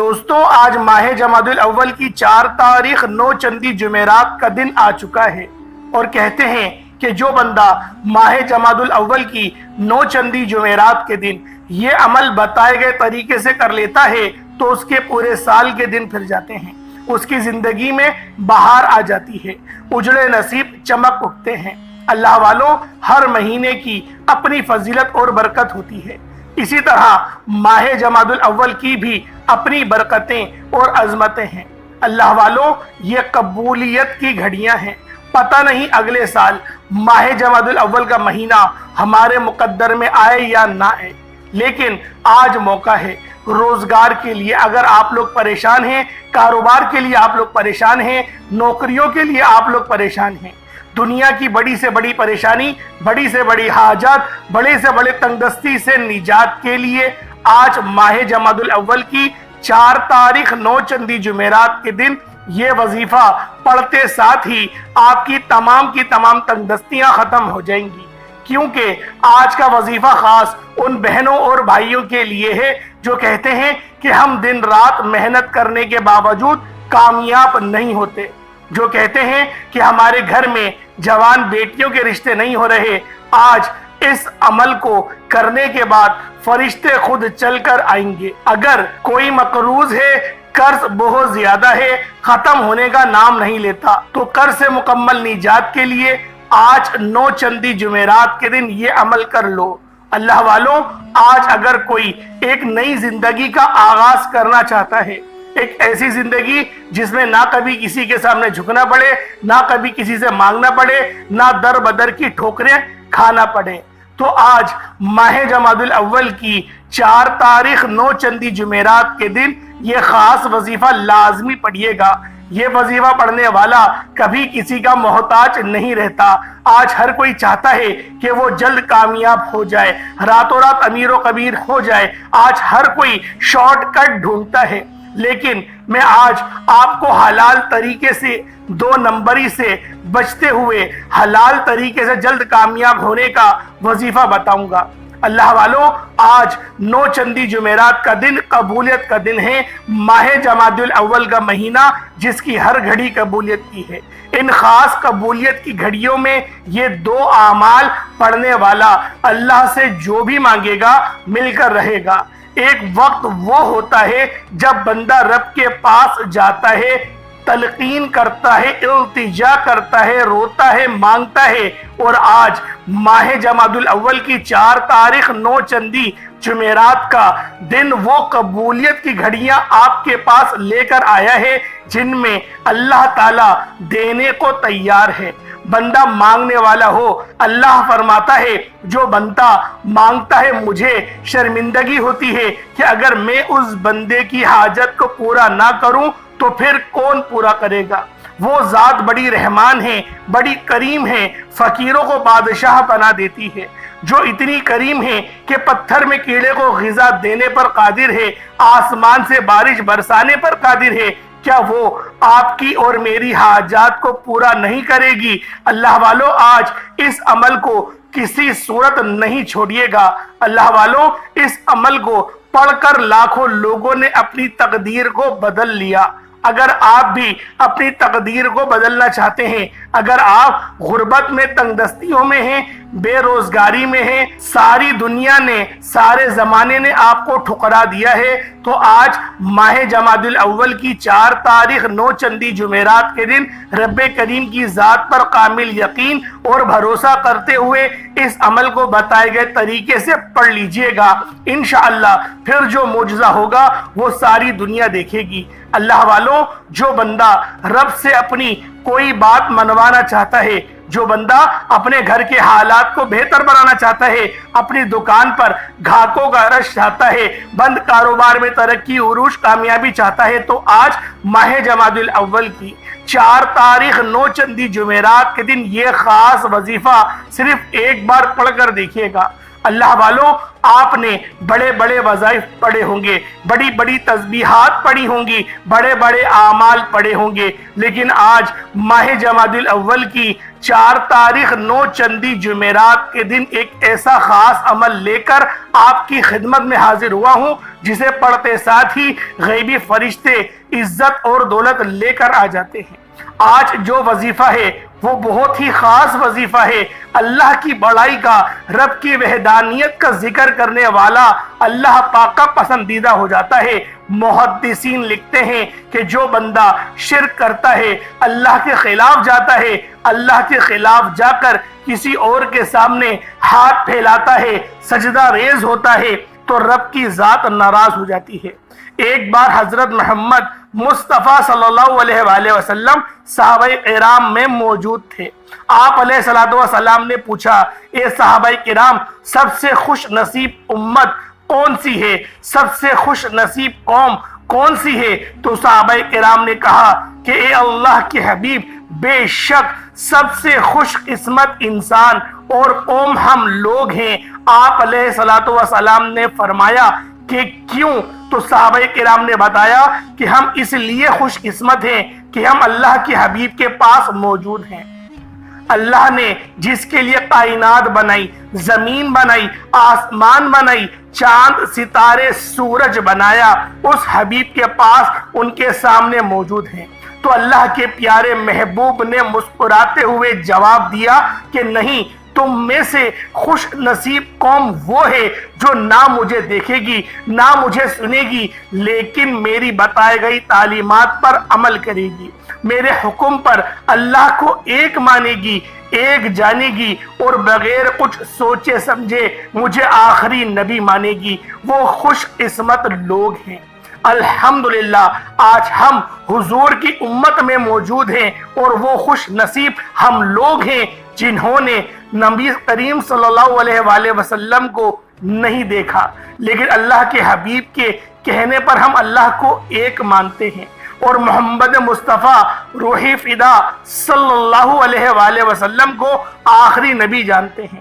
دوستوں آج ماہ جمادی الاول کی 4 تاریخ 9 چندی جمعرات کا دن آ چکا ہے اور کہتے ہیں کہ جو بندہ ماہ جمادی الاول کی 9 چندی جمعرات کے دن یہ عمل بتائے گئے طریقے سے کر لیتا ہے تو اس کے پورے سال کے دن پھر جاتے ہیں، اس کی زندگی میں بہار آ جاتی ہے، اجڑے نصیب چمک اٹھتے ہیں۔ اللہ والوں، ہر مہینے کی اپنی فضیلت اور برکت ہوتی ہے، اسی طرح ماہ جمادی الاول کی بھی اپنی برکتیں اور عظمتیں ہیں۔ اللہ والوں، یہ قبولیت کی گھڑیاں ہیں، پتہ نہیں اگلے سال ماہ جمادی الاول کا مہینہ ہمارے مقدر میں آئے یا نہ آئے، لیکن آج موقع ہے روزگار کے لیے۔ اگر آپ لوگ پریشان ہیں، کاروبار کے لیے آپ لوگ پریشان ہیں، نوکریوں کے لیے آپ لوگ پریشان ہیں، دنیا کی بڑی سے بڑی پریشانی، بڑی سے بڑی حاجات، بڑے سے بڑے تنگ دستی سے نجات کے لیے آج ماہ جمادی الاول کی 4 تاریخ 9 چندی جمعرات کے دن یہ وظیفہ پڑھتے ساتھ ہی آپ کی تمام تنگ دستیاں ختم ہو جائیں گی، کیونکہ آج کا وظیفہ خاص ان بہنوں اور بھائیوں کے لیے ہے جو کہتے ہیں کہ ہم دن رات محنت کرنے کے باوجود کامیاب نہیں ہوتے، جو کہتے ہیں کہ ہمارے گھر میں جوان بیٹیوں کے رشتے نہیں ہو رہے۔ آج اس عمل کو کرنے کے بعد فرشتے خود چل کر آئیں گے۔ اگر کوئی مقروض ہے، قرض بہت زیادہ ہے، ختم ہونے کا نام نہیں لیتا، تو قرض سے مکمل نجات کے لیے آج 9 چندی جمعرات کے دن یہ عمل کر لو۔ اللہ والوں، آج اگر کوئی ایک نئی زندگی کا آغاز کرنا چاہتا ہے، ایک ایسی زندگی جس میں نہ کبھی کسی کے سامنے جھکنا پڑے، نہ کبھی کسی سے مانگنا پڑے، نہ در بدر کی ٹھوکریں کھانا پڑے، تو آج ماہ جمادی الاول کی 4 تاریخ 9 چندی جمعرات کے دن یہ خاص وظیفہ لازمی پڑھیے گا۔ یہ وظیفہ پڑھنے والا کبھی کسی کا محتاج نہیں رہتا۔ آج ہر کوئی چاہتا ہے کہ وہ جلد کامیاب ہو جائے، راتوں رات امیر و کبیر ہو جائے۔ آج ہر کوئی شارٹ کٹ ڈھونڈتا ہے، لیکن میں آج آپ کو حلال طریقے سے 2 نمبری سے بچتے ہوئے حلال طریقے سے جلد کامیاب ہونے کا وظیفہ بتاؤں گا۔ اللہ والوں، آج 9 چندی جمعرات کا دن قبولیت کا دن ہے، ماہ جمادی الاول کا مہینہ جس کی ہر گھڑی قبولیت کی ہے۔ ان خاص قبولیت کی گھڑیوں میں یہ 2 اعمال پڑھنے والا اللہ سے جو بھی مانگے گا مل کر رہے گا۔ ایک وقت وہ ہوتا ہے جب بندہ رب کے پاس جاتا ہے، تلقین کرتا ہے، التجا کرتا ہے، روتا ہے، مانگتا ہے، اور آج ماہ جمادی الاول کی 4 تاریخ 9 چندی جمعرات کا دن وہ قبولیت کی گھڑیاں آپ کے پاس لے کر آیا ہے جن میں اللہ تعالیٰ دینے کو تیار ہے۔ بندہ مانگنے والا ہو، اللہ فرماتا ہے جو بندہ مانگتا ہے مجھے شرمندگی ہوتی ہے کہ اگر میں اس بندے کی حاجت کو پورا نہ کروں تو پھر کون پورا کرے گا۔ وہ ذات بڑی رحمان ہے، بڑی کریم ہے، فقیروں کو بادشاہ بنا دیتی ہے، جو اتنی کریم ہے کہ پتھر میں کیڑے کو غذا دینے پر قادر ہے، آسمان سے بارش برسانے پر قادر ہے، کیا وہ آپ کی اور میری حاجات کو پورا نہیں کرے گی؟ اللہ والوں، آج اس عمل کو کسی صورت نہیں چھوڑیے گا۔ اللہ والوں، اس عمل کو پڑھ کر لاکھوں لوگوں نے اپنی تقدیر کو بدل لیا۔ اگر آپ بھی اپنی تقدیر کو بدلنا چاہتے ہیں، اگر آپ غربت میں، تنگ دستیوں میں ہیں، بے روزگاری میں ہیں، ساری دنیا نے، سارے زمانے نے آپ کو ٹھکرا دیا ہے، تو آج ماہ جمادی الاول کی 4 تاریخ 9 چندی جمعرات کے دن رب کریم کی ذات پر کامل یقین اور بھروسہ کرتے ہوئے اس عمل کو بتائے گئے طریقے سے پڑھ لیجئے گا۔ انشاءاللہ پھر جو معجزہ ہوگا وہ ساری دنیا دیکھے گی۔ اللہ والوں، جو بندہ رب سے اپنی کوئی بات منوانا چاہتا ہے، جو بندہ اپنے گھر کے حالات کو بہتر بنانا چاہتا ہے، اپنی دکان پر گاہکوں کا رش چاہتا ہے، بند کاروبار میں ترقی، عروج، کامیابی چاہتا ہے، تو آج ماہ جمادی الاول کی 4 تاریخ 9 چندی جمعرات کے دن یہ خاص وظیفہ صرف ایک بار پڑھ کر دیکھیے گا۔ اللہ والوں، آپ نے بڑے بڑے وظائف پڑھے ہوں گے، بڑی بڑی تسبیحات پڑھی ہوں گی، بڑے بڑے اعمال پڑھے ہوں گے، لیکن آج ماہ جمادی الاول کی 4 تاریخ 9 چندی جمعرات کے دن ایک ایسا خاص عمل لے کر آپ کی خدمت میں حاضر ہوا ہوں جسے پڑھتے ساتھ ہی غیبی فرشتے عزت اور دولت لے کر آ جاتے ہیں۔ آج جو وظیفہ ہے وہ بہت ہی خاص وظیفہ ہے۔ اللہ کی بڑائی کا، رب کی وحدانیت کا ذکر کرنے والا اللہ پاک کا پسندیدہ ہو جاتا ہے۔ محدثین لکھتے ہیں کہ جو بندہ شرک کرتا ہے، اللہ کے خلاف جاتا ہے، اللہ کے خلاف جا کر کسی اور کے سامنے ہاتھ پھیلاتا ہے، سجدہ ریز ہوتا ہے، تو رب کی ذات ناراض ہو جاتی ہے۔ ایک بار حضرت محمد مصطفیٰ صلی اللہ علیہ وآلہ وسلم صحابہ کرام میں موجود تھے۔ آپ علیہ السلام نے پوچھا، اے صحابہ کرام، سب سے خوش نصیب امت کون سی ہے؟ سب سے خوش نصیب قوم کون سی ہے؟ تو صحابہ کرام نے کہا کہ اے اللہ کے حبیب، بے شک سب سے خوش قسمت انسان اور قوم ہم لوگ ہیں۔ آپ علیہ السلام نے فرمایا کہ کیوں؟ تو صحابہ کرام نے بتایا کہ ہم اس لیے خوش قسمت ہیں کہ ہم اللہ کے حبیب کے پاس موجود ہیں۔ اللہ نے جس کے لیے کائنات بنائی، زمین بنائی، آسمان بنائی، چاند، ستارے، سورج بنایا، اس حبیب کے پاس ان کے سامنے موجود ہیں۔ تو اللہ کے پیارے محبوب نے مسکراتے ہوئے جواب دیا کہ نہیں، تم میں سے خوش نصیب قوم وہ ہے جو نہ مجھے دیکھے گی، نہ مجھے سنے گی، لیکن میری بتائی گئی تعلیمات پر عمل کرے گی، میرے حکم پر اللہ کو ایک مانے گی، ایک جانے گی، اور بغیر کچھ سوچے سمجھے مجھے آخری نبی مانے گی۔ وہ خوش قسمت لوگ ہیں۔ الحمدللہ آج ہم حضور کی امت میں موجود ہیں، اور وہ خوش نصیب ہم لوگ ہیں جنہوں نے نبی کریم صلی اللہ علیہ وآلہ وسلم کو نہیں دیکھا، لیکن اللہ کے حبیب کے کہنے پر ہم اللہ کو ایک مانتے ہیں، اور محمد مصطفیٰ روحی فدا صلی اللہ علیہ وآلہ وسلم کو آخری نبی جانتے ہیں۔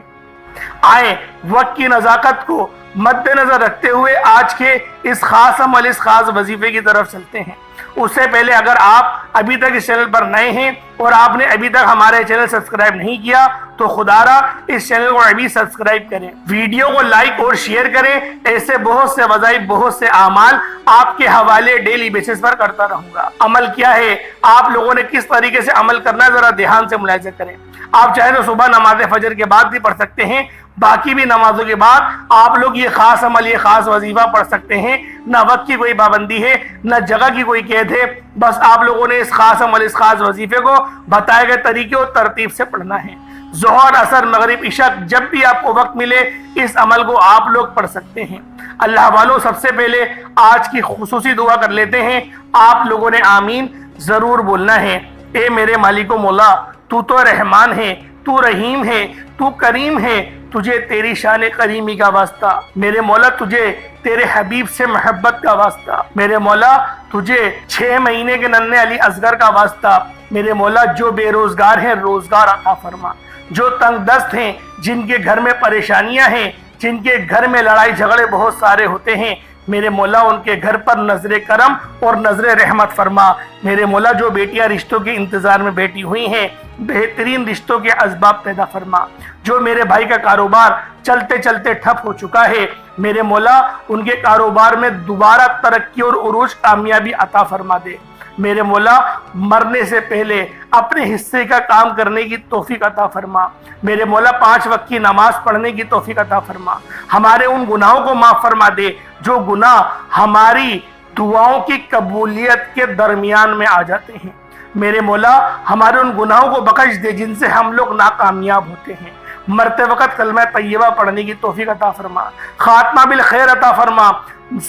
آئیں وقت کی نزاکت کو مد نظر رکھتے ہوئے آج کے اس خاص عمل، اس خاص وظیفے کی طرف چلتے ہیں۔ اس سے پہلے اگر آپ ابھی تک اس چینل پر نئے ہیں اور آپ نے ابھی تک ہمارے چینل سبسکرائب نہیں کیا تو خدا را اس چینل کو ابھی سبسکرائب کریں، ویڈیو کو لائک اور شیئر کریں۔ ایسے بہت سے وظائف، بہت سے اعمال آپ کے حوالے ڈیلی بیسس پر کرتا رہوں گا۔ عمل کیا ہے، آپ لوگوں نے کس طریقے سے عمل کرنا ہے، ذرا دھیان سے ملاحظہ کریں۔ آپ چاہیں تو صبح نماز فجر کے بعد بھی پڑھ سکتے ہیں، باقی بھی نمازوں کے بعد آپ لوگ یہ خاص عمل، یہ خاص وظیفہ پڑھ سکتے ہیں۔ نہ وقت کی کوئی پابندی ہے، نہ جگہ کی کوئی قید ہے، بس آپ لوگوں نے اس خاص عمل، اس خاص وظیفے کو بتائے گئے طریقے اور ترتیب سے پڑھنا ہے۔ ظہر، عصر، مغرب، عشاء، جب بھی آپ کو وقت ملے اس عمل کو آپ لوگ پڑھ سکتے ہیں۔ اللہ والوں، سب سے پہلے آج کی خصوصی دعا کر لیتے ہیں۔ آپ لوگوں نے آمین ضرور بولنا ہے۔ اے میرے مالک و مولا، تو تو رحمان ہے، تو رحیم ہے، تو کریم ہے، تجھے تیری شان کریمی کا واسطہ۔ میرے مولا تجھے تیرے حبیب سے محبت کا واسطہ۔ میرے مولا تجھے 6 مہینے کے ننھے علی اصغر کا واسطہ۔ میرے مولا جو بے روزگار ہیں روزگار عطا فرما، جو تنگ دست ہیں، جن کے گھر میں پریشانیاں ہیں، جن کے گھر میں لڑائی جھگڑے بہت سارے ہوتے ہیں، میرے مولا ان کے گھر پر نظر کرم اور نظر رحمت فرما۔ میرے مولا جو بیٹیاں رشتوں کے انتظار میں بیٹھی ہوئی ہیں، بہترین رشتوں کے اسباب پیدا فرما۔ جو میرے بھائی کا کاروبار چلتے چلتے ٹھپ ہو چکا ہے، میرے مولا ان کے کاروبار میں دوبارہ ترقی اور عروج، کامیابی عطا فرما دے۔ میرے مولا مرنے سے پہلے اپنے حصے کا کام کرنے کی توفیق عطا فرما۔ میرے مولا 5 وقت کی نماز پڑھنے کی توفیق عطا فرما۔ ہمارے ان گناہوں کو معاف فرما دے جو گناہ ہماری دعاؤں کی قبولیت کے درمیان میں آ جاتے ہیں۔ میرے مولا ہمارے ان گناہوں کو بخش دے جن سے ہم لوگ ناکامیاب ہوتے ہیں۔ مرتے وقت کلمہ طیبہ پڑھنے کی توفیق عطا فرما، خاتمہ بالخیر عطا فرما،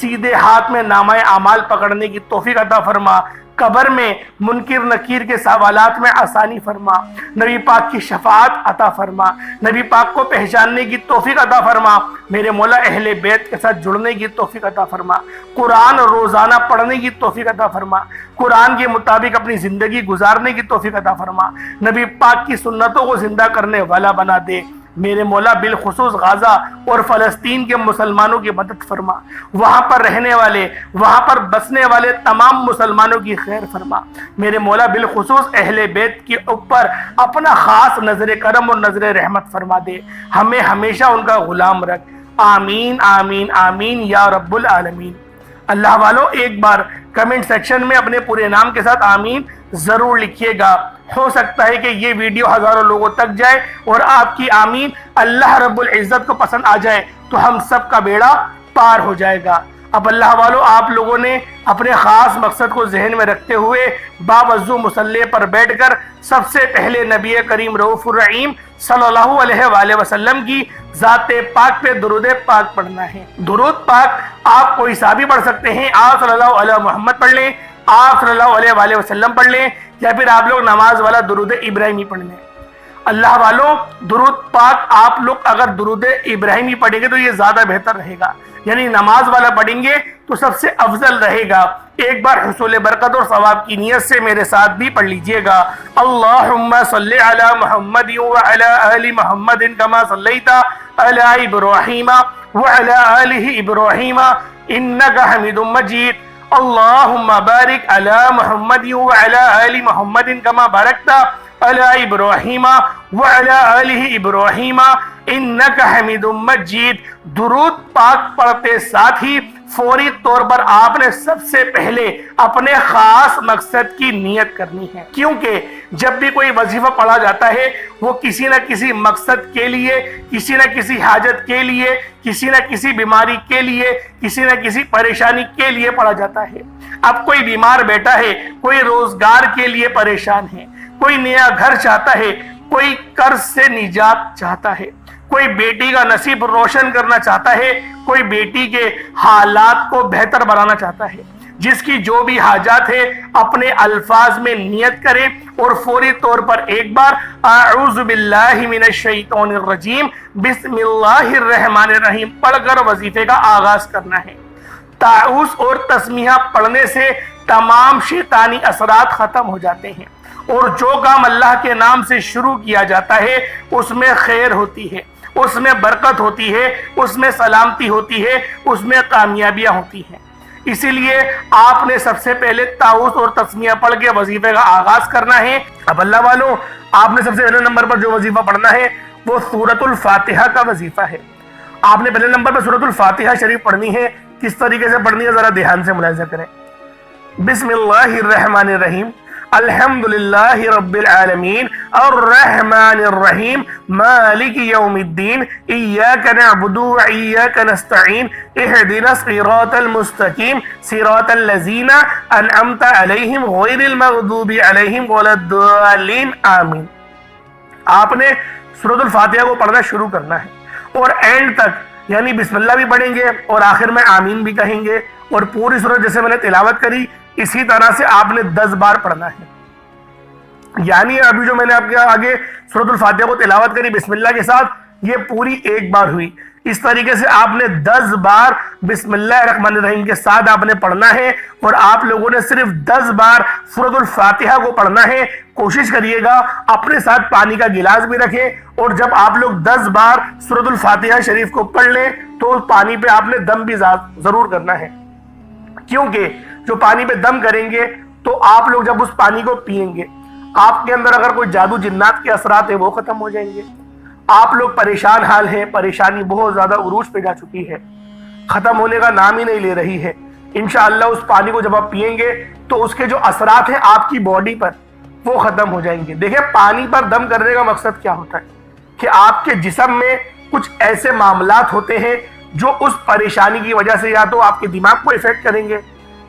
سیدھے ہاتھ میں نامہ اعمال پکڑنے کی توفیق عطا فرما، قبر میں منکر نکیر کے سوالات میں آسانی فرما، نبی پاک کی شفاعت عطا فرما، نبی پاک کو پہچاننے کی توفیق عطا فرما۔ میرے مولا اہل بیت کے ساتھ جڑنے کی توفیق عطا فرما، قرآن روزانہ پڑھنے کی توفیق عطا فرما، قرآن کے مطابق اپنی زندگی گزارنے کی توفیق عطا فرما، نبی پاک کی سنتوں کو زندہ کرنے والا بنا دے۔ میرے مولا بالخصوص غزہ اور فلسطین کے مسلمانوں کی مدد فرما، وہاں پر رہنے والے، وہاں پر بسنے والے تمام مسلمانوں کی خیر فرما۔ میرے مولا بالخصوص اہل بیت کے اوپر اپنا خاص نظر کرم اور نظر رحمت فرما دے، ہمیں ہمیشہ ان کا غلام رکھ، آمین آمین آمین یا رب العالمین۔ اللہ والوں ایک بار کمنٹ سیکشن میں اپنے پورے نام کے ساتھ آمین ضرور لکھیے گا۔ ہو سکتا ہے کہ یہ ویڈیو ہزاروں لوگوں تک جائے اور آپ کی آمین اللہ رب العزت کو پسند آ جائے تو ہم سب کا بیڑا پار ہو جائے گا۔ اب اللہ والوں آپ لوگوں نے اپنے خاص مقصد کو ذہن میں رکھتے ہوئے باوضو مصلی پر بیٹھ کر سب سے پہلے نبی کریم رؤوف الرحیم صلی اللہ علیہ وآلہ وسلم کی ذات پاک پہ درود پاک پڑھنا ہے۔ درود پاک آپ کوئی سا بھی پڑھ سکتے ہیں، آپ صلی اللہ علیہ محمد پڑھ لیں، آپ صلی اللہ علیہ وآلہ وسلم پڑھ لیں، یا پھر آپ لوگ نماز والا درود ابراہیمی پڑھ لیں۔ اللہ والوں درود پاک آپ لوگ اگر درود ابراہیمی پڑھیں گے تو یہ زیادہ بہتر رہے گا، یعنی نماز والا پڑھیں گے تو سب سے افضل رہے گا۔ ایک بار حصول برکت اور ثواب کی نیت سے میرے ساتھ بھی پڑھ لیجئے گا۔ اللہم صلی علی محمد وعلی آل محمد کما صلیت علی ابراہیم وعلی آل ابراہیم انکا حمید مجید۔ اللہم بارک علی محمد وعلی آل محمد کما بارکت علی ابراہیم وعلی آل ابراہیم انکا حمید مجید۔ درود پاک پڑھتے ساتھ ہی فوری طور پر آپ نے سب سے پہلے اپنے خاص مقصد کی نیت کرنی ہے، کیونکہ جب بھی کوئی وظیفہ پڑھا جاتا ہے وہ کسی نہ کسی مقصد کے لیے، کسی نہ کسی حاجت کے لیے، کسی نہ کسی بیماری کے لیے، کسی نہ کسی پریشانی کے لیے پڑھا جاتا ہے۔ اب کوئی بیمار بیٹا ہے، کوئی روزگار کے لیے پریشان ہے، کوئی نیا گھر چاہتا ہے، کوئی قرض سے نجات چاہتا ہے، کوئی بیٹی کا نصیب روشن کرنا چاہتا ہے، کوئی بیٹی کے حالات کو بہتر بنانا چاہتا ہے۔ جس کی جو بھی حاجات ہے اپنے الفاظ میں نیت کرے اور فوری طور پر ایک بار اعوذ باللہ من الشیطان الرجیم بسم اللہ الرحمن الرحیم پڑھ کر وظیفے کا آغاز کرنا ہے۔ تعوذ اور تسمیہ پڑھنے سے تمام شیطانی اثرات ختم ہو جاتے ہیں، اور جو کام اللہ کے نام سے شروع کیا جاتا ہے اس میں خیر ہوتی ہے، اس میں برکت ہوتی ہے، اس میں سلامتی ہوتی ہے، اس میں کامیابیاں ہوتی ہیں۔ اسی لیے آپ نے سب سے پہلے تعوذ اور تسمیہ پڑھ کے وظیفے کا آغاز کرنا ہے۔ اب اللہ والوں آپ نے سب سے پہلے نمبر پر جو وظیفہ پڑھنا ہے وہ سورۃ الفاتحہ کا وظیفہ ہے۔ آپ نے پہلے نمبر پر سورۃ الفاتحہ شریف پڑھنی ہے۔ کس طریقے سے پڑھنی ہے ذرا دھیان سے ملاحظہ کریں۔ بسم اللہ الرحمن الرحیم الحمدللہ رب العالمین الرحمن الرحیم مالک یوم الدین ایاک نعبد و ایاک نستعین اہدنا الصراط المستقیم صراط الذین انعمت علیہم غیر المغضوب علیہم ولا الضالین آمین۔ آپ نے سورۃ الفاتحہ کو پڑھنا شروع کرنا ہے اور اینڈ تک یعنی بسم اللہ بھی پڑھیں گے اور آخر میں آمین بھی کہیں گے، اور پوری سورت جیسے میں نے تلاوت کری اسی طرح سے آپ نے 10 بار پڑھنا ہے۔ یعنی ابھی جو میں نے آپ کے آگے سورۃ الفاتحہ کو تلاوت کری بسم اللہ کے ساتھ، یہ پوری ایک بار ہوئی۔ اس طریقے سے آپ نے 10 بار بسم اللہ الرحمن الرحیم کے ساتھ آپ نے پڑھنا ہے، اور آپ لوگوں نے صرف 10 بار سورۃ الفاتحہ کو پڑھنا ہے۔ کوشش کریے گا اپنے ساتھ پانی کا گلاس بھی رکھیں، اور جب آپ لوگ 10 بار سورۃ الفاتحہ شریف کو پڑھ لیں تو پانی پہ آپ نے دم بھی ضرور کرنا ہے، کیونکہ جو پانی پہ دم کریں گے تو آپ لوگ جب اس پانی کو پئیں گے آپ کے اندر اگر کوئی جادو جنات کے اثرات ہیں وہ ختم ہو جائیں گے۔ آپ لوگ پریشان حال ہیں، پریشانی بہت زیادہ عروج پہ جا چکی ہے، ختم ہونے کا نام ہی نہیں لے رہی ہے۔ انشاءاللہ اس پانی کو جب آپ پئیں گے تو اس کے جو اثرات ہیں آپ کی باڈی پر وہ ختم ہو جائیں گے۔ دیکھیں پانی پر دم کرنے کا مقصد کیا ہوتا ہے کہ آپ کے جسم میں کچھ ایسے معاملات ہوتے ہیں جو اس پریشانی کی وجہ سے یا تو آپ کے دماغ کو افیکٹ کریں گے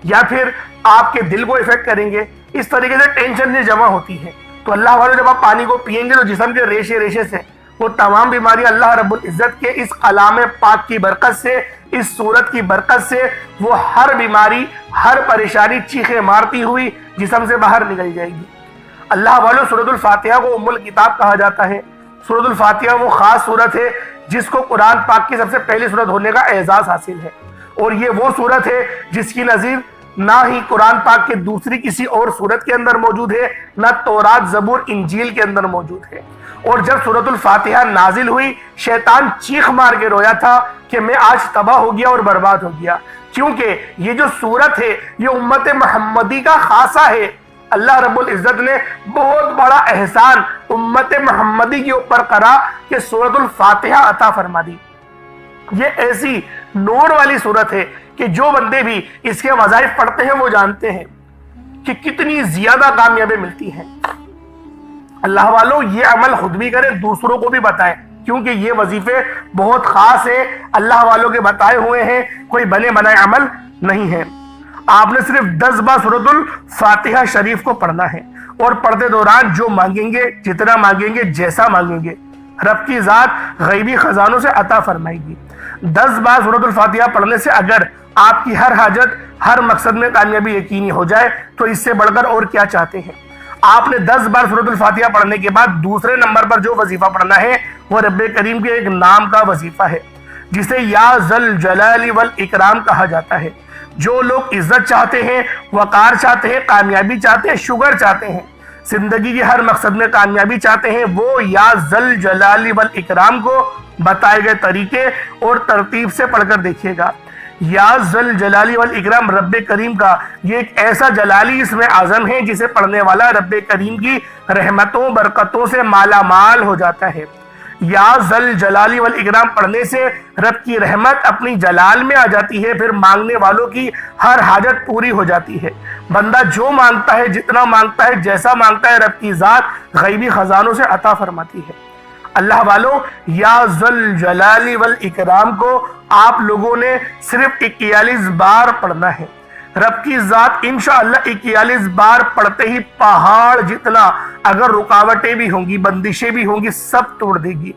یا پھر آپ کے دل کو افیکٹ کریں گے۔ اس طریقے سے ٹینشن سے جمع ہوتی ہے، تو اللہ والے جب آپ پانی کو پئیں گے تو جسم کے ریشے ریشے سے وہ تمام بیماریاں اللہ رب العزت کے اس کلام پاک کی برکت سے، اس سورت کی برکت سے وہ ہر بیماری، ہر پریشانی چیخیں مارتی ہوئی جسم سے باہر نکل جائے گی۔ اللہ والوں سورۃ الفاتحہ کو ام الکتاب کہا جاتا ہے۔ سورۃ الفاتحہ وہ خاص سورت ہے جس کو قرآن پاک کی سب سے پہلی سورت ہونے کا اعزاز حاصل ہے، اور یہ وہ سورت ہے جس کی نظیر نہ ہی قرآن پاک کے دوسری کسی اور سورت کے اندر موجود ہے، نہ تورات زبور انجیل کے اندر موجود ہے۔ اور جب سورۃ الفاتحہ نازل ہوئی شیطان چیخ مار کے رویا تھا کہ میں آج تباہ ہو گیا اور برباد ہو گیا، کیونکہ یہ جو سورت ہے یہ امت محمدی کا خاصہ ہے۔ اللہ رب العزت نے بہت بڑا احسان امت محمدی کے اوپر کرا کہ سورۃ الفاتحہ عطا فرما دی۔ یہ ایسی نور والی صورت ہے کہ جو بندے بھی اس کے وظائف پڑھتے ہیں وہ جانتے ہیں کہ کتنی زیادہ کامیابی ملتی ہیں۔ اللہ والوں یہ عمل خود بھی کریں، دوسروں کو بھی بتائیں، کیونکہ یہ وظیفے بہت خاص ہیں، اللہ والوں کے بتائے ہوئے ہیں، کوئی بنے بنائے عمل نہیں ہے۔ آپ نے صرف 10 بار سورۃ الفاتحہ شریف کو پڑھنا ہے، اور پڑھتے دوران جو مانگیں گے، جتنا مانگیں گے، جیسا مانگیں گے، رب کی ذات غیبی خزانوں سے عطا فرمائے گی۔ 10 بار سورۃ الفاتحہ پڑھنے سے اگر آپ کی ہر حاجت، ہر مقصد میں کامیابی یقینی ہو جائے تو اس سے بڑھ کر اور کیا چاہتے ہیں؟ آپ نے 10 بار سورۃ الفاتحہ پڑھنے کے بعد دوسرے نمبر پر جو وظیفہ پڑھنا ہے وہ رب کریم کے ایک نام کا وظیفہ ہے، جسے یا ذل جلال والاکرام کہا جاتا ہے۔ جو لوگ عزت چاہتے ہیں، وقار چاہتے ہیں، کامیابی چاہتے ہیں، شگر چاہتے ہیں، زندگی کے ہر مقصد میں کامیابی چاہتے ہیں، وہ یا ذل جلال والاکرام کو بتائے گئے طریقے اور ترتیب سے پڑھ کر دیکھیے گا۔ یا ذل جلالی والاکرام رب کریم کا یہ ایک ایسا جلالی اسم اعظم ہے جسے پڑھنے والا رب کریم کی رحمتوں برکتوں سے مالا مال ہو جاتا ہے۔ یا ذل جلالی والاکرام پڑھنے سے رب کی رحمت اپنی جلال میں آ جاتی ہے، پھر مانگنے والوں کی ہر حاجت پوری ہو جاتی ہے۔ بندہ جو مانگتا ہے، جتنا مانگتا ہے، جیسا مانگتا ہے، رب کی ذات غیبی خزانوں سے عطا فرماتی ہے۔ اللہ والوں، یا ذل جلال والاکرام کو آپ لوگوں نے صرف 41 بار پڑھنا ہے۔ رب کی ذات انشاءاللہ 41 بار پڑھتے ہی پہاڑ جتنا اگر رکاوٹیں بھی ہوں گی، بندشیں بھی ہوں گی، سب توڑ دے گی۔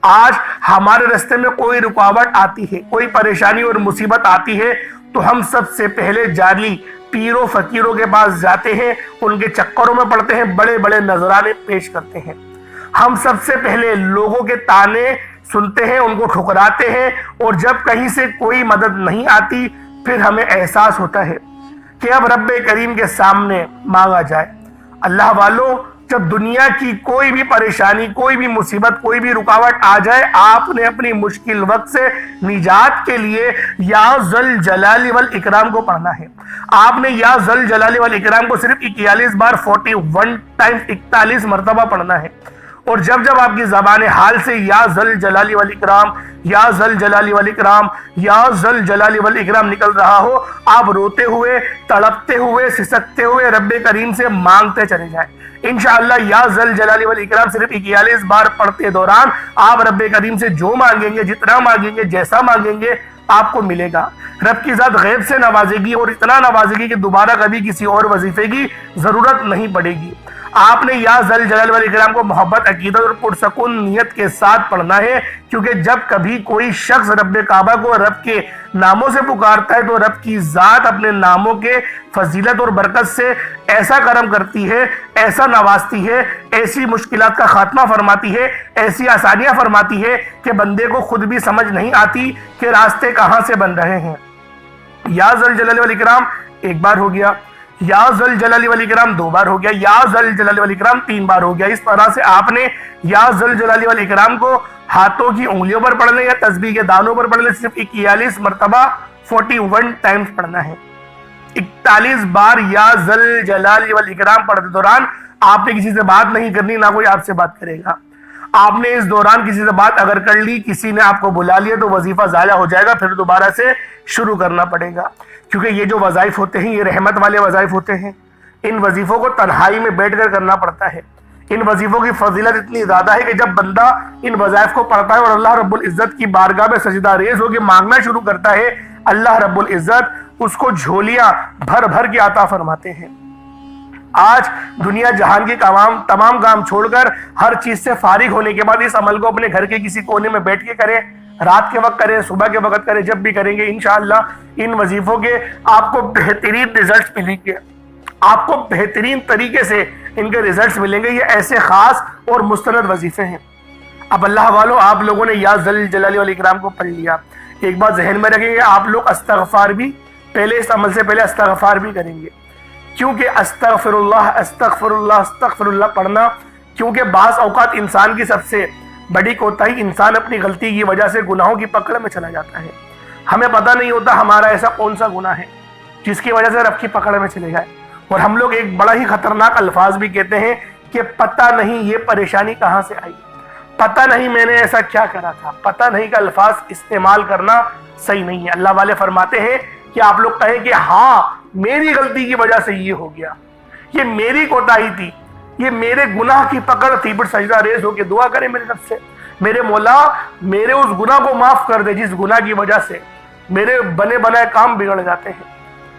آج ہمارے راستے میں کوئی رکاوٹ آتی ہے، کوئی پریشانی اور مصیبت آتی ہے تو ہم سب سے پہلے جعلی پیروں فقیروں کے پاس جاتے ہیں، ان کے چکروں میں پڑتے ہیں، بڑے بڑے نذرانے پیش کرتے ہیں۔ ہم سب سے پہلے لوگوں کے تانے سنتے ہیں، ان کو ٹھکراتے ہیں، اور جب کہیں سے کوئی مدد نہیں آتی پھر ہمیں احساس ہوتا ہے کہ اب رب کریم کے سامنے مانگا جائے۔ اللہ والوں، جب دنیا کی کوئی بھی پریشانی، کوئی بھی مصیبت، کوئی بھی رکاوٹ آ جائے، آپ نے اپنی مشکل وقت سے نجات کے لیے یا ذل جلال والاکرام کو پڑھنا ہے۔ آپ نے یا ذل جلال والاکرام کو صرف 41 بار 41 ٹائمز 41 مرتبہ پڑھنا ہے۔ اور جب جب آپ کی زبان حال سے یا ذل جلال والاکرام، یا ذل جلال والاکرام، یا ذل جلال والاکرام نکل رہا ہو، آپ روتے ہوئے، تڑپتے ہوئے، سسکتے ہوئے رب کریم سے مانگتے چلے جائیں۔ انشاءاللہ یا ذل جلال والاکرام صرف 41 بار پڑھتے دوران آپ رب کریم سے جو مانگیں گے، جتنا مانگیں گے، جیسا مانگیں گے، آپ کو ملے گا۔ رب کی ذات غیب سے نوازے گی، اور اتنا نوازے گی کہ دوبارہ کبھی کسی اور وظیفے کی ضرورت نہیں پڑے گی۔ آپ نے یا ذل جلال والاکرام کو محبت، عقیدت اور پرسکون نیت کے ساتھ پڑھنا ہے، کیونکہ جب کبھی کوئی شخص رب کعبہ کو رب کے ناموں سے پکارتا ہے تو رب کی ذات اپنے ناموں کے فضیلت اور برکت سے ایسا کرم کرتی ہے، ایسا نوازتی ہے، ایسی مشکلات کا خاتمہ فرماتی ہے، ایسی آسانیاں فرماتی ہے کہ بندے کو خود بھی سمجھ نہیں آتی کہ راستے کہاں سے بن رہے ہیں۔ یا ذل جلال والاکرام 1 بار ہو گیا، یا ذل جلال والاکرام 2 بار ہو گیا، یا ذل جلال والاکرام 3 بار ہو گیا۔ اس طرح سے آپ نے یا ذل جلال والاکرام کو ہاتھوں کی انگلیوں پر پڑھ لیں یا تسبیح کے دانوں پر پڑھ لیں، صرف 41 مرتبہ 41 ٹائمز پڑھنا ہے۔ 41 بار یا ذل جلال والاکرام پڑھتے دوران آپ نے کسی سے بات نہیں کرنی، نہ کوئی آپ سے بات کرے گا۔ آپ نے اس دوران کسی سے بات اگر کر لی، کسی نے آپ کو بلا لیا تو وظیفہ ضائع ہو جائے گا، پھر دوبارہ سے شروع کرنا پڑے گا، کیونکہ یہ جو وظائف ہوتے ہیں یہ رحمت والے وظائف ہوتے ہیں۔ ان وظیفوں کو تنہائی میں بیٹھ کر کرنا پڑتا ہے۔ ان وظیفوں کی فضیلت اتنی زیادہ ہے کہ جب بندہ ان وظائف کو پڑھتا ہے اور اللہ رب العزت کی بارگاہ میں سجدہ ریز ہو کے مانگنا شروع کرتا ہے، اللہ رب العزت اس کو جھولیاں بھر بھر کے عطا فرماتے ہیں۔ آج دنیا جہان کی تمام کام چھوڑ کر ہر چیز سے فارغ ہونے کے بعد اس عمل کو اپنے گھر کے کسی کونے میں بیٹھ کے کریں، رات کے وقت کریں، صبح کے وقت کریں، جب بھی کریں گے انشاءاللہ ان وظیفوں کے آپ کو بہترین رزلٹس ملیں گے، آپ کو بہترین طریقے سے ان کے رزلٹس ملیں گے۔ یہ ایسے خاص اور مستند وظیفے ہیں۔ اب اللہ والوں، آپ لوگوں نے یا ذل جلال والاکرام کو پڑھ لیا، ایک بات ذہن میں رکھیں گے، آپ لوگ استغفار بھی پہلے، اس عمل سے پہلے استغفار بھی کریں گے، کیونکہ استغفر اللہ استغفر اللہ استغفر اللہ پڑھنا، کیونکہ بعض اوقات انسان کی سب سے بڑی کوتاہی، انسان اپنی غلطی کی وجہ سے گناہوں کی پکڑ میں چلا جاتا ہے۔ ہمیں پتہ نہیں ہوتا ہمارا ایسا کون سا گناہ ہے جس کی وجہ سے رب کی پکڑ میں چلے جائے، اور ہم لوگ ایک بڑا ہی خطرناک الفاظ بھی کہتے ہیں کہ پتہ نہیں یہ پریشانی کہاں سے آئی، پتہ نہیں میں نے ایسا کیا کرا تھا، پتہ نہیں کا الفاظ استعمال کرنا صحیح نہیں ہے۔ اللہ والے فرماتے ہیں کہ آپ لوگ کہیں کہ ہاں میری غلطی کی وجہ سے یہ ہو گیا، یہ میری کوتاہی تھی، یہ میرے گناہ کی پکڑ تھی، پھر سجدہ ریز ہو کے دعا کریں میرے رب سے، میرے مولا میرے اس گناہ کو معاف کر دے جس گناہ کی وجہ سے میرے بنے بنائے کام بگڑ جاتے ہیں۔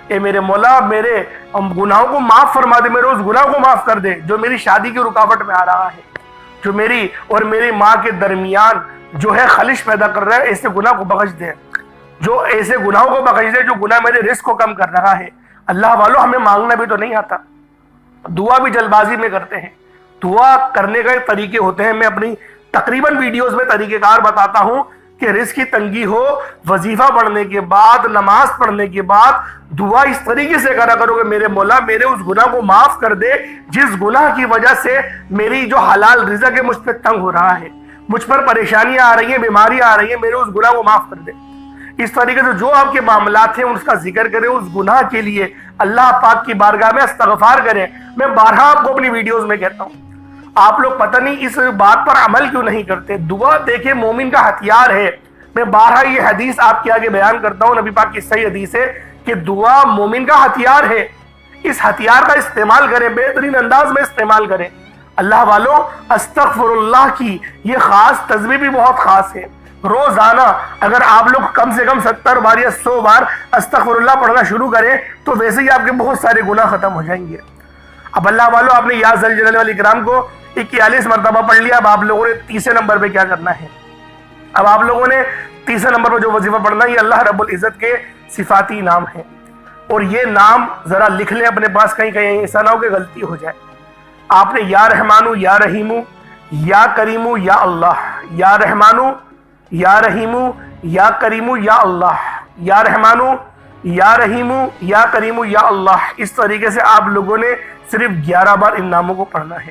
اے میرے مولا میرے گناہوں کو معاف فرما دے، میرے اس گناہ کو معاف کر دے جو میری شادی کی رکاوٹ میں آ رہا ہے، جو میری اور میری ماں کے درمیان جو ہے خلش پیدا کر رہا ہے، ایسے گناہ کو بخش دے، جو ایسے گناہوں کو بخش دے جو گناہ میرے رزق کو کم کر رہا ہے۔ اللہ والو ہمیں مانگنا بھی تو نہیں آتا، دعا بھی جلد بازی میں کرتے ہیں۔ دعا کرنے کے طریقے ہوتے ہیں، میں اپنی تقریباً ویڈیوز میں طریقہ کار بتاتا ہوں کہ رزق کی تنگی ہو، وظیفہ پڑھنے کے بعد، نماز پڑھنے کے بعد دعا اس طریقے سے کرا کرو کہ میرے مولا میرے اس گناہ کو معاف کر دے جس گناہ کی وجہ سے میری جو حلال رزق ہے مجھ پہ تنگ ہو رہا ہے، مجھ پر پریشانیاں آ رہی ہیں، بیماریاں آ رہی ہیں، میرے اس گناہ کو معاف کر دے۔ اس طریقے سے جو آپ کے معاملات ہیں اس کا ذکر کریں، اس گناہ کے لیے اللہ پاک کی بارگاہ میں استغفار کریں۔ میں بارہا آپ کو اپنی ویڈیوز میں کہتا ہوں، آپ لوگ پتہ نہیں اس بات پر عمل کیوں نہیں کرتے۔ دعا دیکھیں مومن کا ہتھیار ہے، میں بارہا یہ حدیث آپ کے آگے بیان کرتا ہوں، نبی پاک کی صحیح حدیث ہے کہ دعا مومن کا ہتھیار ہے، اس ہتھیار کا استعمال کریں، بہترین انداز میں استعمال کریں۔ اللہ والو استغفر اللہ کی یہ خاص تسبیح بھی بہت خاص ہے۔ روزانہ اگر آپ لوگ کم سے کم 70 بار یا 100 بار استغفر اللہ پڑھنا شروع کریں تو ویسے ہی آپ کے بہت سارے گناہ ختم ہو جائیں گے۔ اب اللہ والو آپ نے یا ذل جلال والاکرام کو 41 مرتبہ پڑھ لیا، اب آپ لوگوں نے تیسرے نمبر پہ کیا کرنا ہے؟ اب آپ لوگوں نے تیسرے نمبر پہ جو وظیفہ پڑھنا ہے یہ اللہ رب العزت کے صفاتی نام ہے، اور یہ نام ذرا لکھ لیں اپنے پاس، کہیں ایسا نہ ہو کہ غلطی ہو جائے۔ آپ نے یا رحمانو یا رحیمو یا کریمو یا اللہ، یا رحمانو یا رحیمو یا کریمو یا اللہ، یا رحمانو یا رحیمو یا کریمو یا اللہ، اس طریقے سے آپ لوگوں نے صرف 11 بار ان ناموں کو پڑھنا ہے۔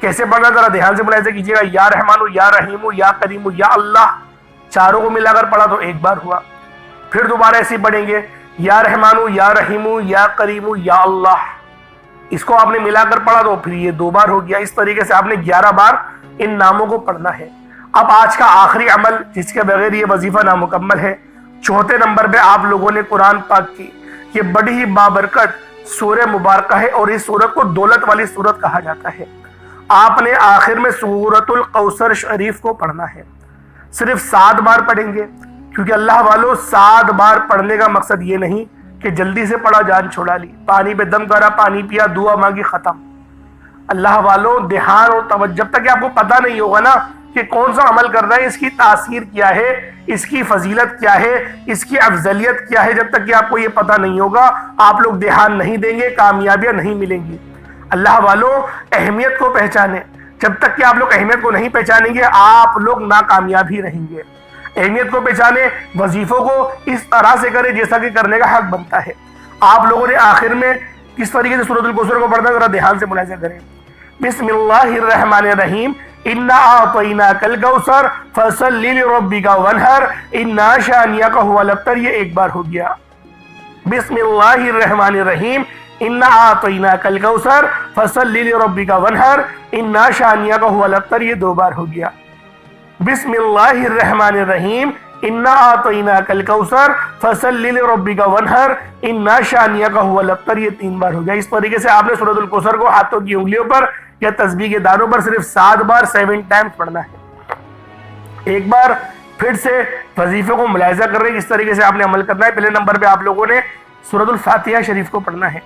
کیسے پڑھنا ذرا دھیان سے ملاحظہ کیجیے گا، یا رحمانو یا رحیمو یا کریمو یا اللہ، چاروں کو ملا کر پڑھا تو ایک بار ہوا، پھر دوبارہ ایسے پڑھیں گے یا رحمانو یا رحیمو یا کریمو یا اللہ، اس کو آپ نے ملا کر پڑھا تو پھر یہ 2 بار ہو گیا۔ اس طریقے سے آپ نے 11 بار ان ناموں کو پڑھنا ہے۔ اب آج کا آخری عمل جس کے بغیر یہ وظیفہ نامکمل ہے، 4تھے نمبر پہ آپ لوگوں نے قرآن پاک کی یہ بڑی ہی بابرکت سورہ مبارکہ ہے، اور اس سورت کو دولت والی سورت کہا جاتا ہے۔ آپ نے آخر میں سورۃ الکوثر شریف کو پڑھنا ہے، صرف 7 بار پڑھیں گے، کیونکہ اللہ والوں 7 بار پڑھنے کا مقصد یہ نہیں کہ جلدی سے پڑھا جان چھوڑا لی، پانی پہ دم کرا، پانی پیا، دعا مانگی، ختم۔ اللہ والوں دھیان اور توجہ، جب تک کہ آپ کو پتہ نہیں ہوگا نا کہ کون سا عمل کر رہا ہے، اس کی تاثیر کیا ہے، اس کی فضیلت کیا ہے، اس کی افضلیت کیا ہے، جب تک کہ آپ کو یہ پتہ نہیں ہوگا آپ لوگ دھیان نہیں دیں گے، کامیابیاں نہیں ملیں گی۔ اللہ والوں اہمیت کو پہچانیں، جب تک کہ آپ لوگ اہمیت کو نہیں پہچانیں گے آپ لوگ ناکامیاب ہی رہیں گے۔ اہمیت کو پہچانیں، وظیفوں کو اس طرح سے کریں جیسا کہ کرنے کا حق بنتا ہے۔ آپ لوگوں نے آخر میں کس طریقے سے سورۃ الکوثر کو پڑھنا ہے ذرا دھیان سے ملاحظہ کریں۔ بسم اللہ الرحمن الرحیم، انا اعطیناک الکوثر فصل لربک وانحر انا شانئک هو الابتر، یہ ایک بار ہو گیا۔ بسم اللہ الرحمن الرحیم، انا اعطیناک الکوثر فصل لربک وانحر انا شانئک هو الابتر، یہ 2 بار ہو گیا۔ بسم اللہ الرحمن الرحیم، انا اعطیناک الکوثر فصل لربک وانحر انا شانئک هو الابتر، یہ 3 بار ہو گیا۔ اس طریقے سے آپ نے سورۃ الکوثر کو ہاتھوں کی انگلیوں پر یا تسبیح کے دانوں پر صرف 7 بار 7 ٹائمز پڑھنا ہے۔ ایک بار پھر سے وظیفے کو ملاحظہ کر رہے ہیں، اس طریقے سے آپ نے عمل کرنا ہے۔ پہلے نمبر پہ آپ لوگوں نے سورۃ الفاتحہ شریف کو پڑھنا ہے،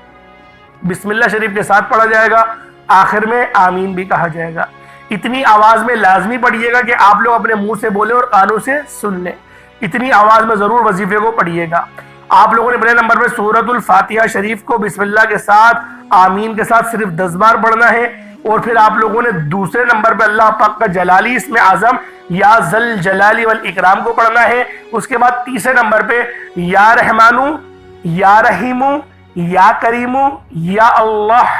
بسم اللہ شریف کے ساتھ پڑھا جائے گا، آخر میں آمین بھی کہا جائے گا۔ اتنی آواز میں لازمی پڑھیے گا کہ آپ لوگ اپنے منہ سے بولیں اور کانوں سے سن لیں، اتنی آواز میں ضرور وظیفے کو پڑھیے گا۔ آپ لوگوں نے پہلے نمبر پہ سورۃ الفاتحہ شریف کو بسم اللہ کے ساتھ آمین کے ساتھ صرف 10 بار پڑھنا ہے، اور پھر آپ لوگوں نے دوسرے نمبر پہ اللہ پاک کا جلالی اسم اعظم یا ذل جلال والاکرام کو پڑھنا ہے۔ اس کے بعد تیسرے نمبر پہ یا رحمانو یا رحیمو یا کریمو یا اللہ،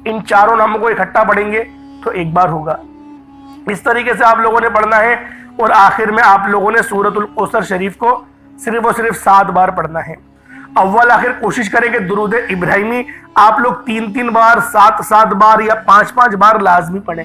ان چاروں ناموں کو اکٹھا پڑھیں گے تو ایک بار ہوگا۔ اس طریقے سے آپ لوگوں نے پڑھنا ہے، اور آخر میں آپ لوگوں نے سورۃ الکوثر شریف کو صرف اور صرف 7 بار پڑھنا ہے۔ اول آخر کوشش کریں کہ درود ابراہیمی آپ لوگ 3 بار 7 بار یا 5 بار لازمی پڑھیں۔